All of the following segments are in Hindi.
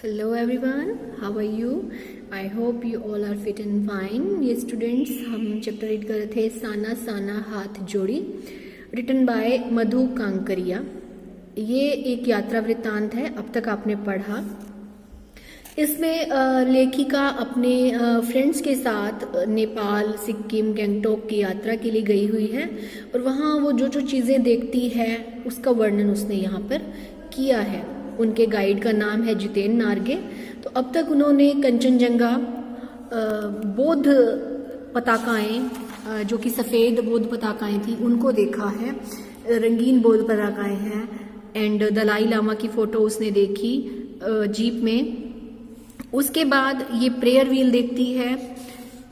Hello everyone, how are you? I hope you all are fit and fine. ये स्टूडेंट्स, हम चैप्टर रीड कर रहे थे साना साना हाथ जोड़ी, रिटन बाय मधु कांकरिया। ये एक यात्रा वृत्तांत है, अब तक आपने पढ़ा। इसमें लेखिका अपने फ्रेंड्स के साथ नेपाल, सिक्किम, गंगटोक की यात्रा के लिए गई हुई है और वहाँ वो जो जो चीज़ें देखती है उसका वर्णन उसने यहाँ पर किया है। उनके गाइड का नाम है जितेन नार्गे। तो अब तक उन्होंने कंचनजंगा, बौद्ध पताकाएं जो कि सफ़ेद बौद्ध पताकाएं थी उनको देखा है, रंगीन बौद्ध पताकाएं हैं, एंड दलाई लामा की फ़ोटो उसने देखी जीप में। उसके बाद ये प्रेयर व्हील देखती है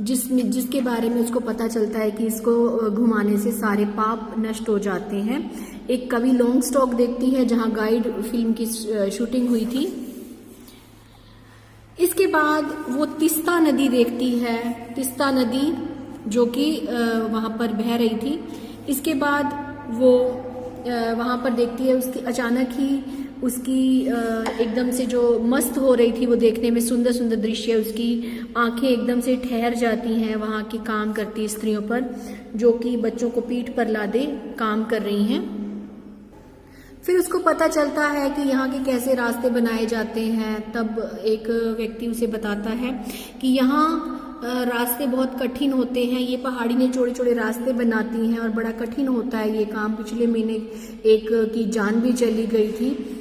जिसके बारे में उसको पता चलता है कि इसको घुमाने से सारे पाप नष्ट हो जाते हैं। एक कवि लॉन्ग स्टॉक देखती है जहां गाइड फिल्म की शूटिंग हुई थी। इसके बाद वो तिस्ता नदी देखती है, तिस्ता नदी जो कि वहां पर बह रही थी। इसके बाद वो वहां पर देखती है, उसकी अचानक ही उसकी एकदम से जो मस्त हो रही थी, वो देखने में सुंदर सुंदर दृश्य, उसकी आंखें एकदम से ठहर जाती हैं वहाँ की काम करती स्त्रियों पर जो कि बच्चों को पीठ पर लादे काम कर रही हैं। फिर उसको पता चलता है कि यहाँ के कैसे रास्ते बनाए जाते हैं। तब एक व्यक्ति उसे बताता है कि यहाँ रास्ते बहुत कठिन होते हैं, ये पहाड़ी ने चौड़े चौड़े रास्ते बनाती हैं और बड़ा कठिन होता है ये काम। पिछले महीने एक की जान भी चली गई थी।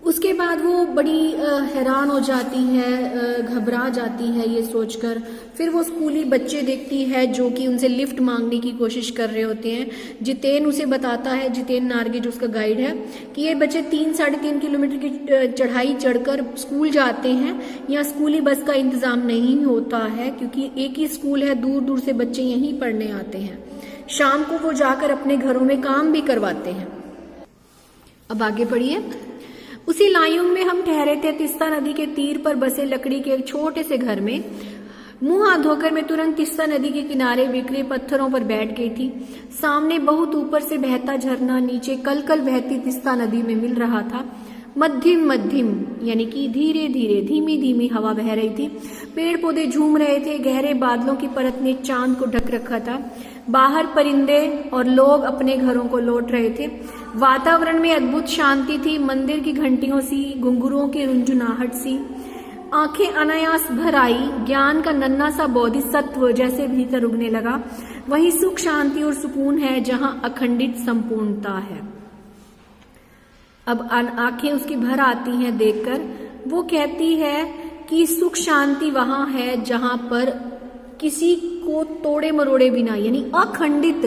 उसके बाद वो बड़ी हैरान हो जाती है, घबरा जाती है ये सोचकर। फिर वो स्कूली बच्चे देखती है जो कि उनसे लिफ्ट मांगने की कोशिश कर रहे होते हैं। जितेन उसे बताता है, जितेन नार्गे जो उसका गाइड है, कि ये बच्चे 3-3.5 किलोमीटर की चढ़ाई चढ़कर स्कूल जाते हैं। यहाँ स्कूली बस का इंतजाम नहीं होता है क्योंकि एक ही स्कूल है, दूर दूर से बच्चे यहीं पढ़ने आते हैं। शाम को वो जाकर अपने घरों में काम भी करवाते हैं। अब आगे पढ़िए। उसी लायुंग में हम ठहरे थे, तिस्ता नदी के तीर पर बसे लकड़ी के एक छोटे से घर में। मुंह हाथ धोकर मैं तुरंत तिस्ता नदी के किनारे बिखरे पत्थरों पर बैठ गई थी। सामने बहुत ऊपर से बहता झरना नीचे कल कल बहती तिस्ता नदी में मिल रहा था। मध्यम मध्यम यानी कि धीरे धीरे धीमी धीमी हवा बह रही थी। पेड़ पौधे झूम रहे थे। गहरे बादलों की परत ने चांद को ढक रखा था। बाहर परिंदे और लोग अपने घरों को लौट रहे थे। वातावरण में अद्भुत शांति थी। मंदिर की घंटियों सी, घुंघरुओं की रुंझुनाहट सी। आंखें अनायास भर आई। ज्ञान का नन्हा सा बोधिसत्व जैसे भीतर उगने लगा। वही सुख, शांति और सुकून है जहां अखंडित संपूर्णता है। अब आंखें उसकी भर आती हैं देखकर। वो कहती है कि सुख शांति वहां है जहां पर किसी को तोड़े मरोड़े बिना, यानी अखंडित,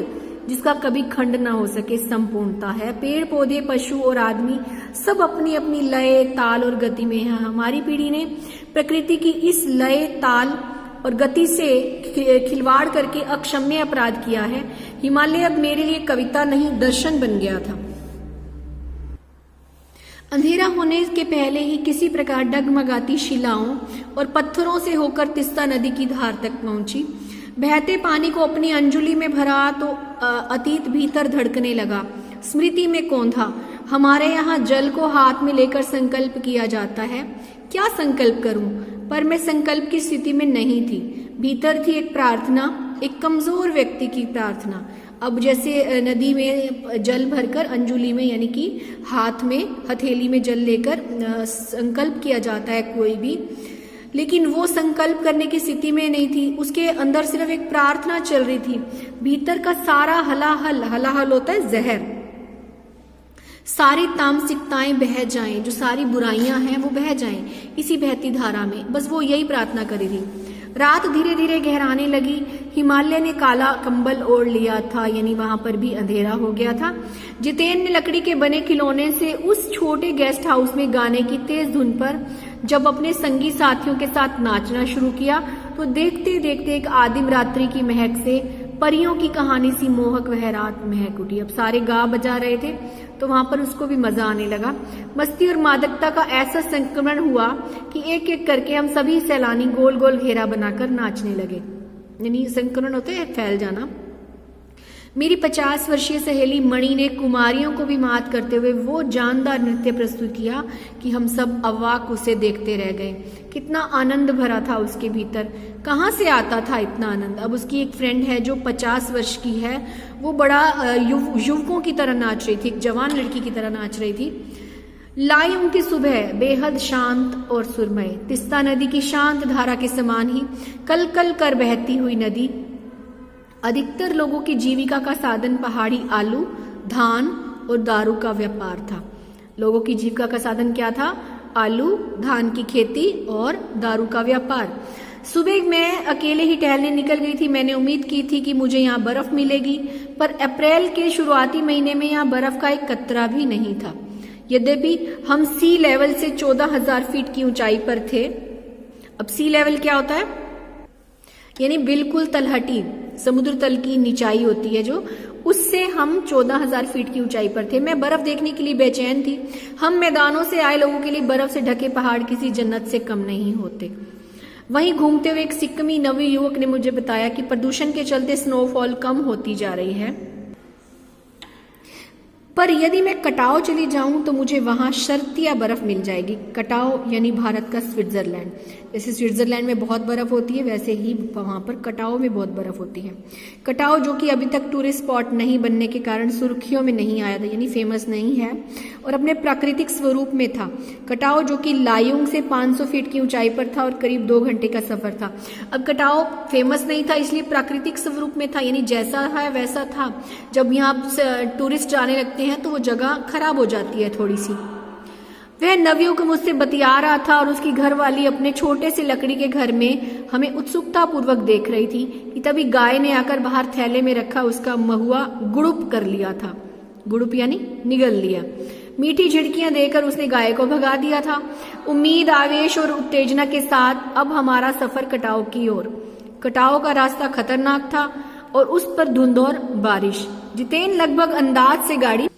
जिसका कभी खंड ना हो सके, संपूर्णता है। पेड़ पौधे, पशु और आदमी सब अपनी अपनी लय, ताल और गति में है। हमारी पीढ़ी ने प्रकृति की इस लय, ताल और गति से खिलवाड़ करके अक्षम्य अपराध किया है। हिमालय अब मेरे लिए कविता नहीं, दर्शन बन गया था। अंधेरा होने के पहले ही किसी प्रकार डगमगाती शिलाओं और पत्थरों से होकर तिस्ता नदी की धार तक पहुंची। बहते पानी को अपनी अंजुली में भरा तो अतीत भीतर धड़कने लगा। स्मृति में कौंधा। हमारे यहाँ जल को हाथ में लेकर संकल्प किया जाता है। क्या संकल्प करूं? पर मैं संकल्प की स्थिति में नहीं थी। भीतर थी एक प्रार्थना, एक कमजोर व्यक्ति की प्रार्थना। अब जैसे नदी में जल भरकर अंजुली में, यानी कि हाथ में, हथेली में जल लेकर संकल्प किया जाता है कोई भी, लेकिन वो संकल्प करने की स्थिति में नहीं थी। उसके अंदर सिर्फ एक प्रार्थना चल रही थी। भीतर का सारा हलाहल, हलाहल होता है जहर, सारी तामसिकताएं बह जाएं, जो सारी बुराइयां हैं वो बह जाएं इसी बहती धारा में। बस वो यही प्रार्थना करी थी। रात धीरे धीरे गहराने लगी। हिमालय ने काला कंबल ओढ़ लिया था, यानी वहां पर भी अंधेरा हो गया था। जितेन ने लकड़ी के बने खिलौने से उस छोटे गेस्ट हाउस में गाने की तेज धुन पर जब अपने संगी साथियों के साथ नाचना शुरू किया तो देखते देखते एक आदिम रात्रि की महक से परियों की कहानी सी मोहक वह रात महक उठी। अब सारे गा बजा रहे थे तो वहां पर उसको भी मजा आने लगा। मस्ती और मादकता का ऐसा संक्रमण हुआ कि एक एक करके हम सभी सैलानी गोल गोल घेरा बनाकर नाचने लगे। यानी संक्रमण होते है फैल जाना। मेरी 50 वर्षीय सहेली मणि ने कुमारियों को भी मात करते हुए वो जानदार नृत्य प्रस्तुत किया कि हम सब अवाक उसे देखते रह गए। कितना आनंद भरा था उसके भीतर, कहाँ से आता था इतना आनंद। अब उसकी एक फ्रेंड है जो 50 वर्ष की है, वो बड़ा युवकों की तरह नाच रही थी, एक जवान लड़की की तरह नाच रही थी। लायुं की सुबह बेहद शांत और सुरमय, तिस्ता नदी की शांत धारा के समान ही कल कल कर बहती हुई नदी। अधिकतर लोगों की जीविका का साधन पहाड़ी आलू, धान और दारू का व्यापार था। लोगों की जीविका का साधन क्या था? आलू, धान की खेती और दारू का व्यापार। सुबह मैं अकेले ही टहलने निकल गई थी। मैंने उम्मीद की थी कि मुझे यहाँ बर्फ मिलेगी, पर अप्रैल के शुरुआती महीने में यहाँ बर्फ का एक कतरा भी नहीं था। यद्यपि हम सी लेवल से 14,000 फीट की ऊंचाई पर थे। अब सी लेवल क्या होता है? यानी बिल्कुल तलहटी, समुद्र तल की निचाई होती है जो, उससे हम 14,000 फीट की ऊंचाई पर थे। मैं बर्फ देखने के लिए बेचैन थी। हम मैदानों से आए लोगों के लिए बर्फ से ढके पहाड़ किसी जन्नत से कम नहीं होते। वहीं घूमते हुए एक सिक्किमी नवयुवक ने मुझे बताया कि प्रदूषण के चलते स्नोफॉल कम होती जा रही है, पर यदि मैं कटाव चली जाऊं तो मुझे वहां शर्तिया बर्फ मिल जाएगी। कटाव यानी भारत का स्विट्जरलैंड। जैसे स्विट्जरलैंड में बहुत बर्फ होती है, वैसे ही वहां पर कटाव में बहुत बर्फ होती है। कटाव जो कि अभी तक टूरिस्ट स्पॉट नहीं बनने के कारण सुर्खियों में नहीं आया था, यानी फेमस नहीं है, और अपने प्राकृतिक स्वरूप में था। कटाव जो कि लायुंग से 500 फीट की ऊंचाई पर था और करीब 2 घंटे का सफर था। अब कटाव फेमस नहीं था इसलिए प्राकृतिक स्वरूप में था, यानी जैसा है वैसा था। जब यहाँ टूरिस्ट जाने लगते हैं तो वो जगह खराब हो जाती है थोड़ी सी। वह नवयुवक मुझसे बतिया रहा था और उसकी घरवाली अपने छोटे से लकड़ी के घर में हमें उत्सुकता पूर्वक देख रही थी कि तभी गाय ने आकर बाहर थैले में रखा उसका महुआ गुड़ुप कर लिया था। गुड़ुप यानी निगल लिया। मीठी झिड़कियां देकर उसने गाय को भगा दिया था। उम्मीद, आवेश और उत्तेजना के साथ अब हमारा सफर कटाव की ओर। कटाव का रास्ता खतरनाक था और उस पर धुंध और बारिश। जितेन लगभग अंदाज से गाड़ी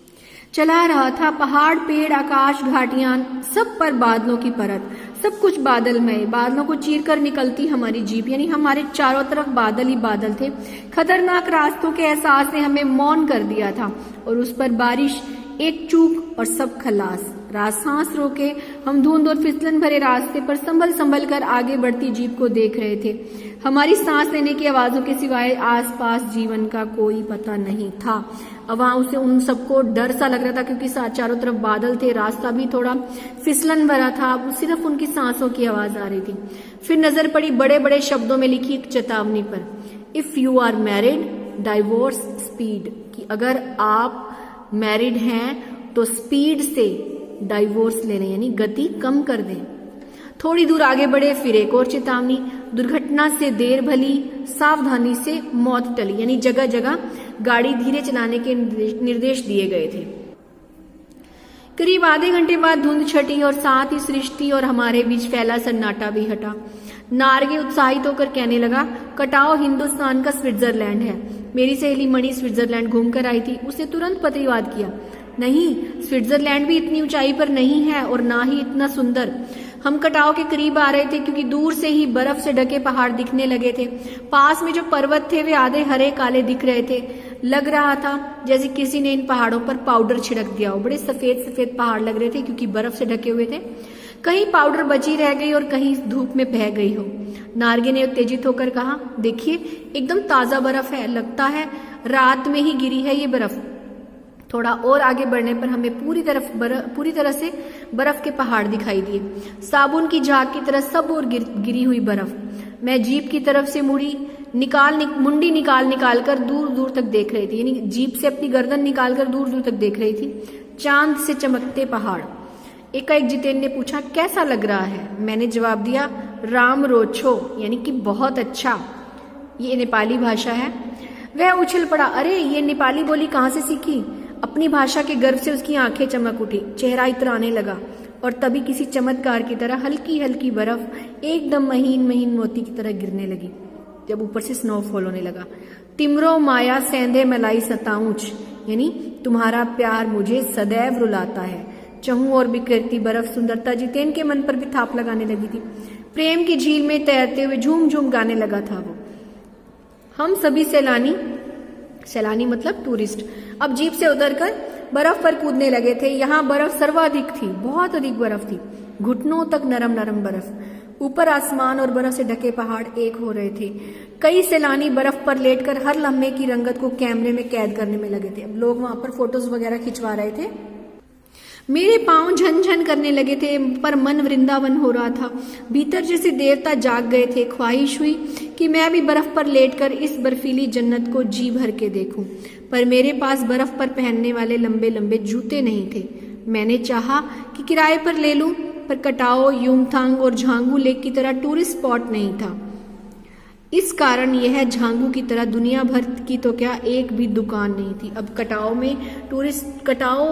चला रहा था। पहाड़, पेड़, आकाश, घाटियां, सब पर बादलों की परत, सब कुछ बादलमय। बादलों को चीरकर निकलती हमारी जीप, यानी हमारे चारों तरफ बादल ही बादल थे। खतरनाक रास्तों के एहसास ने हमें मौन कर दिया था और उस पर बारिश, एक चूक और सब खलास। सांस रोके हम धुंध और फिसलन भरे रास्ते पर संभल संभल कर आगे बढ़ती जीप को देख रहे थे। हमारी सांस लेने की आवाजों के सिवाय आसपास जीवन का कोई पता नहीं था। अब वहां उसे उन सबको डर सा लग रहा था क्योंकि चारों तरफ बादल थे, रास्ता भी थोड़ा फिसलन भरा था। अब सिर्फ उनकी सांसों की आवाज आ रही थी। फिर नजर पड़ी बड़े बड़े शब्दों में लिखी एक चेतावनी पर, if you are married divorce speed, कि अगर आप मैरिड हैं तो स्पीड से डाइवोर्स ले लें, यानी गति कम कर दें। थोड़ी दूर आगे बढ़े, फिर एक और चेतावनी, दुर्घटना से देर भली, सावधानी से मौत टली, यानी जगह जगह गाड़ी धीरे चलाने के निर्देश दिए गए थे। करीब आधे घंटे बाद धुंध छटी और साथ ही सृष्टि और हमारे बीच फैला सन्नाटा भी हटा। नार्गे उत्साहित होकर कहने लगा, कटाव हिंदुस्तान का स्विट्जरलैंड है। मेरी सहेली मणि स्विट्जरलैंड घूमकर आई थी। उसने तुरंत प्रतिवाद किया, नहीं, स्विट्जरलैंड भी इतनी ऊंचाई पर नहीं है और ना ही इतना सुंदर। हम कटाव के करीब आ रहे थे क्योंकि दूर से ही बर्फ से ढके पहाड़ दिखने लगे थे। पास में जो पर्वत थे वे आधे हरे काले दिख रहे थे। लग रहा था जैसे किसी ने इन पहाड़ों पर पाउडर छिड़क दिया हो। बड़े सफेद सफेद पहाड़ लग रहे थे क्योंकि बर्फ से ढके हुए थे। कहीं पाउडर बची रह गई और कहीं धूप में बह गई हो। नार्गे ने उत्तेजित होकर कहा, देखिए, एकदम ताजा बर्फ है, लगता है रात में ही गिरी है ये बर्फ। थोड़ा और आगे बढ़ने पर हमें पूरी तरह से बर्फ के पहाड़ दिखाई दिए, साबुन की झाग की तरह सब और गिरी हुई बर्फ। मैं जीप की तरफ से मुंडी निकाल कर दूर दूर तक देख रही थी, यानी जीप से अपनी गर्दन निकाल कर दूर दूर तक देख रही थी। चांद से चमकते पहाड़। एकाएक जितेन ने पूछा, कैसा लग रहा है? मैंने जवाब दिया, राम रोछो, यानी कि बहुत अच्छा। ये नेपाली भाषा है। वह उछल पड़ा, अरे ये नेपाली बोली कहाँ से सीखी? अपनी भाषा के गर्व से उसकी आंखें चमक उठी, चेहरा इतराने लगा और तभी किसी चमत्कार की तरह हल्की हल्की बर्फ एकदम महीन महीन मोती की तरह गिरने लगी। जब ऊपर से स्नोफॉल होने लगा। तिमरो माया सेंधे मलाई सताऊंच, यानी तुम्हारा प्यार मुझे सदैव रुलाता है। चहु और बिखरती बर्फ सुंदरता जितेन के मन पर भी थाप लगाने लगी थी। प्रेम की झील में तैरते हुए झूम झूम गाने लगा था वो। हम सभी सैलानी सैलानी मतलब टूरिस्ट। अब जीप से उतरकर बर्फ पर कूदने लगे थे। यहाँ बर्फ सर्वाधिक थी, बहुत अधिक बर्फ थी, घुटनों तक नरम नरम बर्फ। ऊपर आसमान और बर्फ से ढके पहाड़ एक हो रहे थे। कई सैलानी बर्फ पर लेटकर हर लम्हे की रंगत को कैमरे में कैद करने में लगे थे। अब लोग वहां पर फोटोज वगैरह खिंचवा रहे थे। मेरे पांव झनझन करने लगे थे, पर मन वृंदावन हो रहा था। भीतर जैसे देवता जाग गए थे। ख्वाहिश हुई कि मैं भी बर्फ पर लेटकर इस बर्फीली जन्नत को जी भर के देखूं, पर मेरे पास बर्फ पर पहनने वाले लंबे लंबे जूते नहीं थे। मैंने चाहा कि किराए पर ले लूं, पर कटाओ, युमथांग और झांगू लेक की तरह टूरिस्ट स्पॉट नहीं था। इस कारण यह झांगू की तरह दुनिया भर की तो क्या एक भी दुकान नहीं थी। अब कटाओ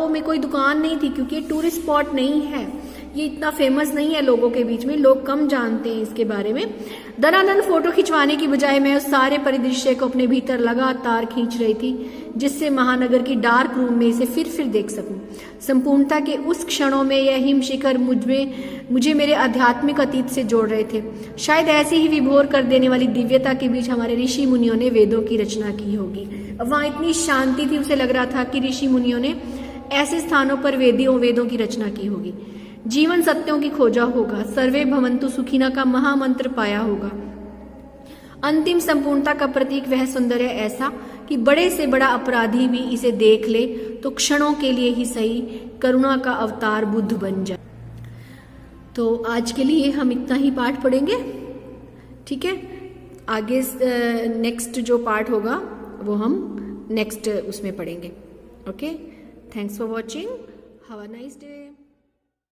में कोई दुकान नहीं थी, क्योंकि टूरिस्ट स्पॉट नहीं है, ये इतना फेमस नहीं है लोगों के बीच में, लोग कम जानते हैं इसके बारे में। दनादन फोटो खिंचवाने की बजाय मैं उस सारे परिदृश्य को अपने भीतर लगातार खींच रही थी, जिससे महानगर की डार्क रूम में इसे फिर देख सकूं। संपूर्णता के उस क्षणों में यह हिम शिखर मुझे मेरे आध्यात्मिक अतीत से जोड़ रहे थे। शायद ऐसे ही विभोर कर देने वाली दिव्यता के बीच हमारे ऋषि मुनियों ने वेदों की रचना की होगी। अब वहां इतनी शांति थी, उसे लग रहा था कि ऋषि मुनियों ने ऐसे स्थानों पर वेदों की रचना की होगी। जीवन सत्यों की खोजा होगा, सर्वे भवन्तु सुखिना का महामंत्र पाया होगा। अंतिम संपूर्णता का प्रतीक वह सौंदर्य ऐसा कि बड़े से बड़ा अपराधी भी इसे देख ले तो क्षणों के लिए ही सही करुणा का अवतार बुद्ध बन जाए। तो आज के लिए हम इतना ही पाठ पढ़ेंगे, ठीक है। आगे नेक्स्ट जो पार्ट होगा वो हम नेक्स्ट उसमें पढ़ेंगे। Okay, thanks for watching, have a nice day.